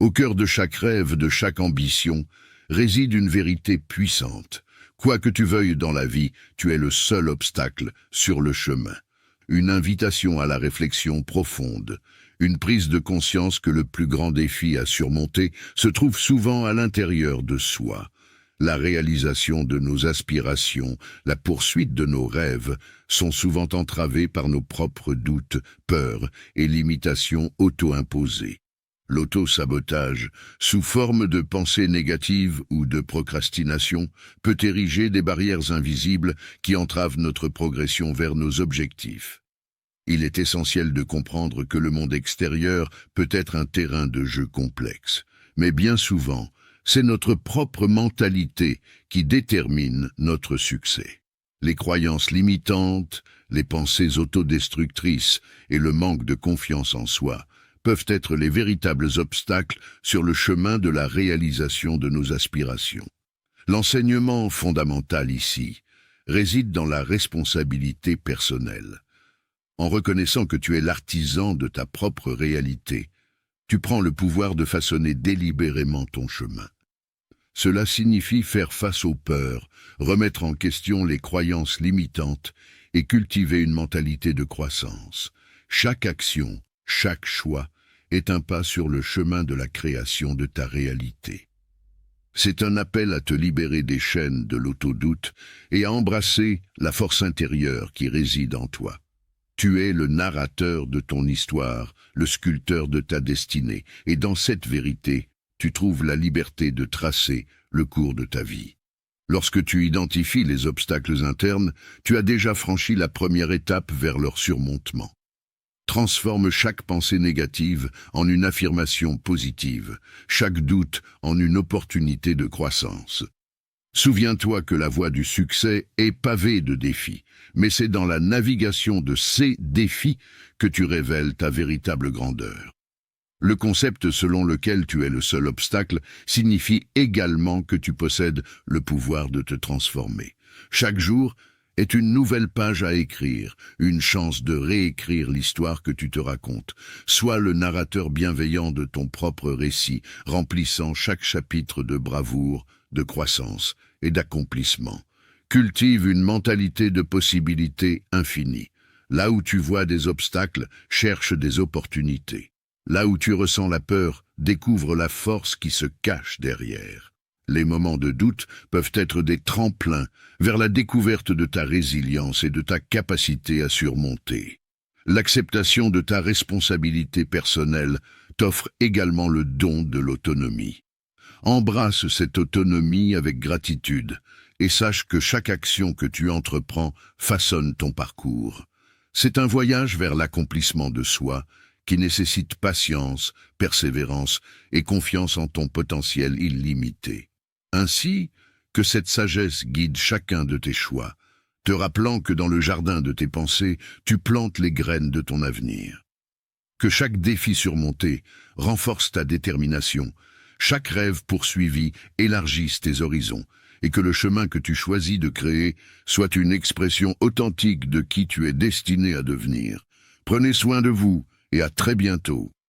Au cœur de chaque rêve, de chaque ambition, réside une vérité puissante. Quoi que tu veuilles dans la vie, tu es le seul obstacle sur le chemin. Une invitation à la réflexion profonde, une prise de conscience que le plus grand défi à surmonter se trouve souvent à l'intérieur de soi. La réalisation de nos aspirations, la poursuite de nos rêves sont souvent entravées par nos propres doutes, peurs et limitations auto-imposées. L'auto-sabotage, sous forme de pensées négatives ou de procrastination, peut ériger des barrières invisibles qui entravent notre progression vers nos objectifs. Il est essentiel de comprendre que le monde extérieur peut être un terrain de jeu complexe, mais bien souvent, c'est notre propre mentalité qui détermine notre succès. Les croyances limitantes, les pensées autodestructrices et le manque de confiance en soi peuvent être les véritables obstacles sur le chemin de la réalisation de nos aspirations. L'enseignement fondamental ici réside dans la responsabilité personnelle. En reconnaissant que tu es l'artisan de ta propre réalité, tu prends le pouvoir de façonner délibérément ton chemin. Cela signifie faire face aux peurs, remettre en question les croyances limitantes et cultiver une mentalité de croissance. Chaque action, chaque choix est un pas sur le chemin de la création de ta réalité. C'est un appel à te libérer des chaînes de l'autodoute et à embrasser la force intérieure qui réside en toi. Tu es le narrateur de ton histoire, le sculpteur de ta destinée, et dans cette vérité, tu trouves la liberté de tracer le cours de ta vie. Lorsque tu identifies les obstacles internes, tu as déjà franchi la première étape vers leur surmontement. Transforme chaque pensée négative en une affirmation positive, chaque doute en une opportunité de croissance. Souviens-toi que la voie du succès est pavée de défis, mais c'est dans la navigation de ces défis que tu révèles ta véritable grandeur. Le concept selon lequel tu es le seul obstacle signifie également que tu possèdes le pouvoir de te transformer. Chaque jour est une nouvelle page à écrire, une chance de réécrire l'histoire que tu te racontes. Sois le narrateur bienveillant de ton propre récit, remplissant chaque chapitre de bravoure, de croissance et d'accomplissement. Cultive une mentalité de possibilités infinies. Là où tu vois des obstacles, cherche des opportunités. Là où tu ressens la peur, découvre la force qui se cache derrière. Les moments de doute peuvent être des tremplins vers la découverte de ta résilience et de ta capacité à surmonter. L'acceptation de ta responsabilité personnelle t'offre également le don de l'autonomie. Embrasse cette autonomie avec gratitude et sache que chaque action que tu entreprends façonne ton parcours. C'est un voyage vers l'accomplissement de soi qui nécessite patience, persévérance et confiance en ton potentiel illimité. Ainsi que cette sagesse guide chacun de tes choix, te rappelant que dans le jardin de tes pensées, tu plantes les graines de ton avenir. Que chaque défi surmonté renforce ta détermination, chaque rêve poursuivi élargisse tes horizons, et que le chemin que tu choisis de créer soit une expression authentique de qui tu es destiné à devenir. Prenez soin de vous et à très bientôt.